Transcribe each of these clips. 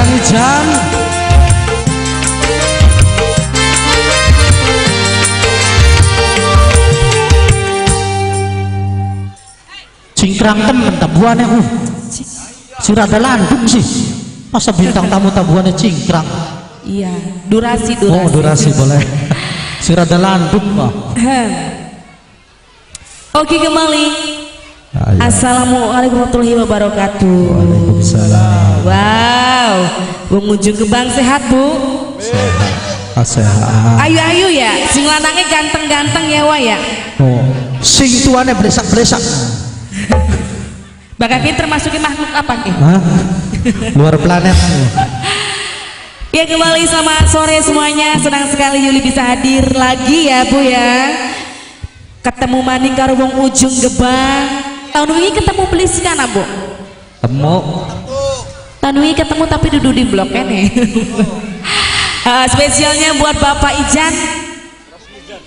Kang Ijan. Cingkrang temen tabuannya sudah ada landung sih. Masa bintang tamu tabuannya cingkrang. Iya, durasi. Oh, durasi boleh. Sudah ada landung mah. Oke, kembali. Assalamualaikum warahmatullahi wabarakatuh. Waalaikumsalam. Wow, pengunjung Gebang sehat, Bu? Sehat. Ayu ya, sing lanangnya ganteng-ganteng ya, Wak ya. Oh, sing tuane blesak-blesak. Bakal termasukin makhluk apa ki? Hah? Luar planet. Ya, kembali selamat sore semuanya. Senang sekali Yuli bisa hadir lagi ya, Bu ya. Ketemu maning karo wong ujung Gebang. Tahun ini ketemu Beliskan, Bu. Temu. Tahun ini ketemu tapi duduk di blok nih. Spesialnya buat Bapak Ijan,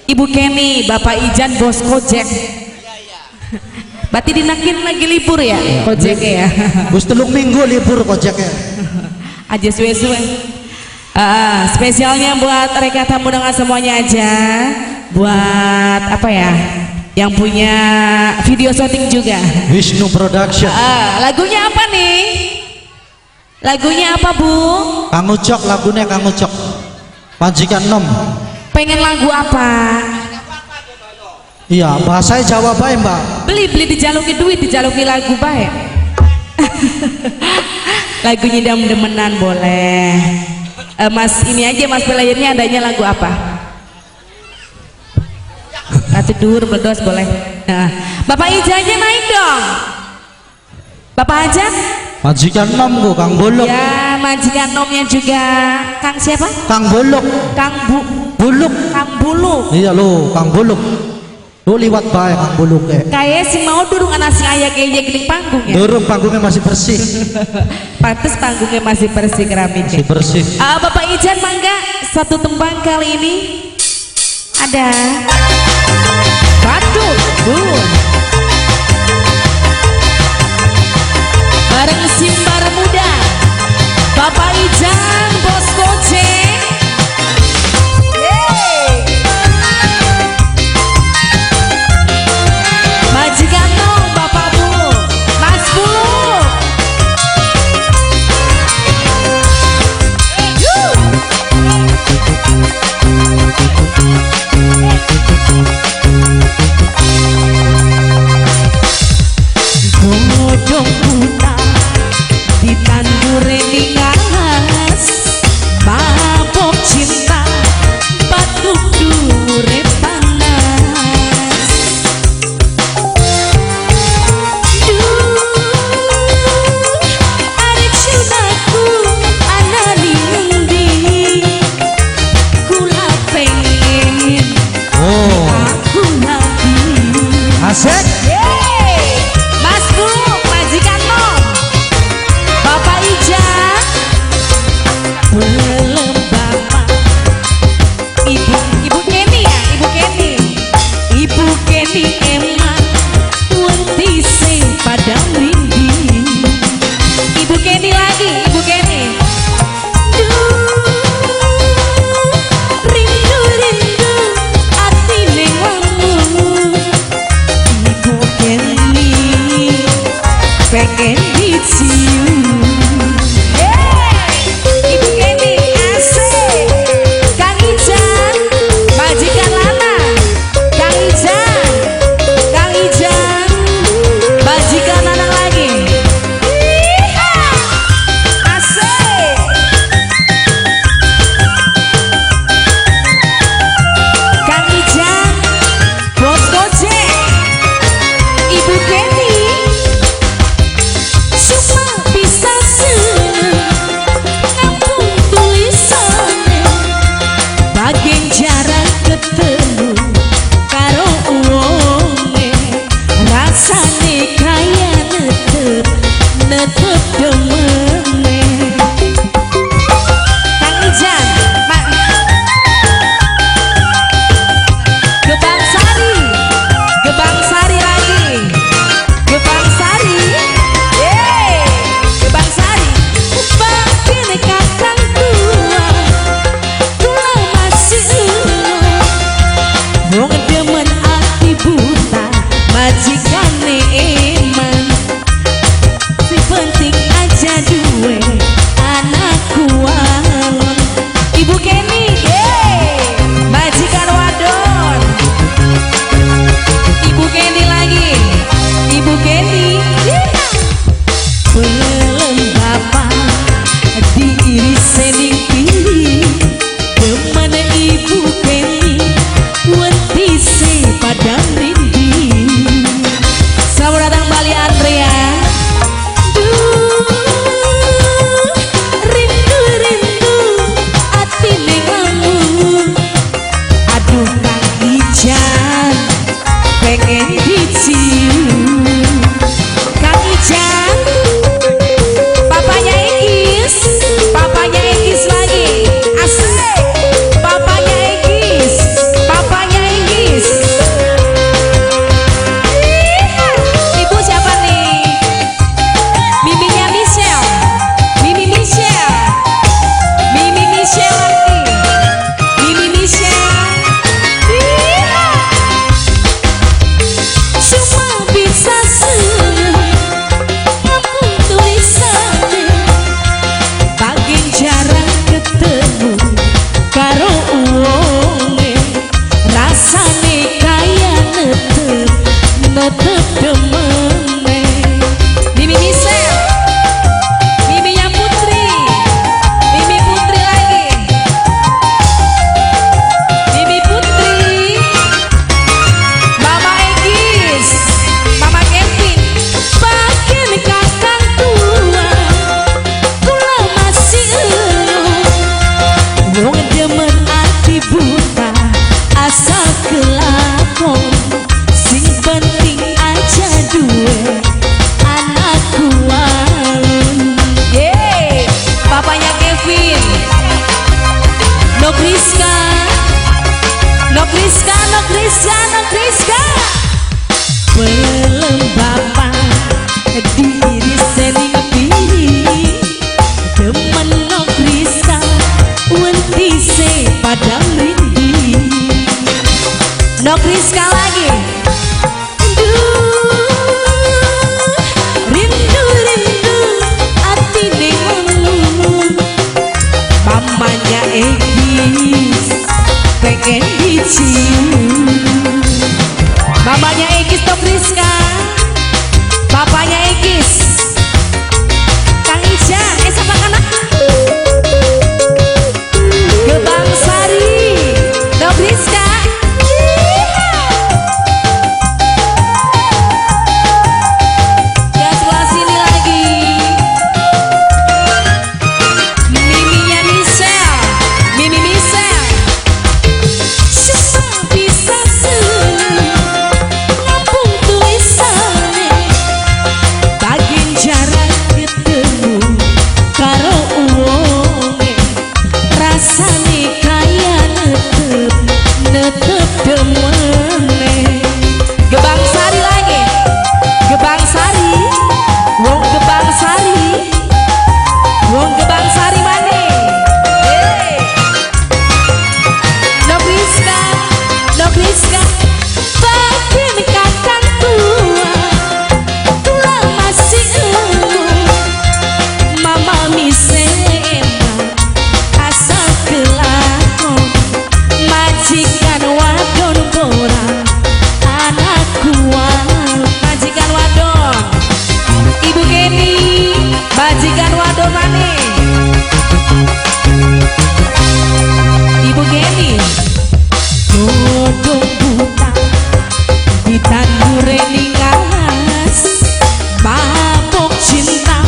Ibu Kenny, Bapak Ijan bos Kojek. Berarti dinakin lagi libur ya, Kojeknya ya. Bus telung minggu libur Kojeknya. Aja suwe-suwe. Spesialnya buat rekan tamu dengan semuanya aja. Buat apa ya? Yang punya video syuting juga. Wisnu Production. Lagunya apa nih? Lagunya apa, Bu? Kang Ucok, lagunya Kang Ucok. Majikan Nom. Pengen lagu apa? Iya, bahasanya Jawa bae, Mbak. Beli dijaluki duit, dijaluki lagu baik. Lagunya dem-demenan boleh. Mas ini aja, Mas pelayarnya adanya lagu apa? Tidur berdos boleh. Nah, Bapak Ijannya naik dong. Bapak Ajan? Majikan Nom kok, Kang Bolok. Ya, majikan Nomnya juga. Kang siapa? Kang Bolok. Kang Buluk. Kang Buluk. Iya lo, Kang Bolok. Lo liwat bae Kang Bolok Kayak si mau durung nasi ayak kayak gini panggung ya. Durung panggungnya masih bersih. Pantes panggungnya masih bersih keramik. Masih bersih. Bapak Ijan mangga satu tembang kali ini ada Batu Bun bareng Simbar Muda, Bapak Ijan bos Gojek. Majikan Nom, Bapak Bu, Mas Bu. Godhong buta ditandure ningas Nokriska, Nokriska, Nokriska, Nokriska. Belum bapak diri sendiri, demen Nokriska, wentise padang rindi. Nokriska lagi. Rindu, rindu, hati denganmu. Mamanya Egis pengen dicium. Mamanya Egis Nokriska, bapaknya Egis Kang Ijang, sama anak Gebang Sari Nokriska. Ya sebelah sini lagi Miminya Michelle, Mimi Michelle. Cuma bisa ngapung tulisannya, bagian jarak ketemu karo uwonge, rasane kaya netep demene. Gebang Sari lagi, Gebang Sari, wong Gebang Sari, wong Gebang Sari mane. Nokriska, Nokriska, bagian kakang tua, tulang masih mama misema, asal kelakon, majikan wadon pora, anak kuat, majikan wadon, Ibu Geni, majikan wadon mane, Ibu Geni. Godong buta ditandure ningas, mabok cinta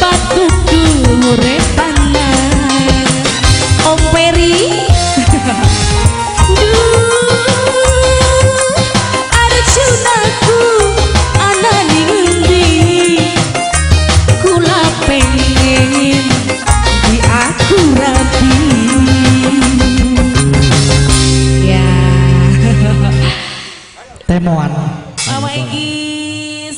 batuk dure panas. Om Peri Arjunaku ana ning endi, kula pengen diaturati. Ya Temuan Mama Egis.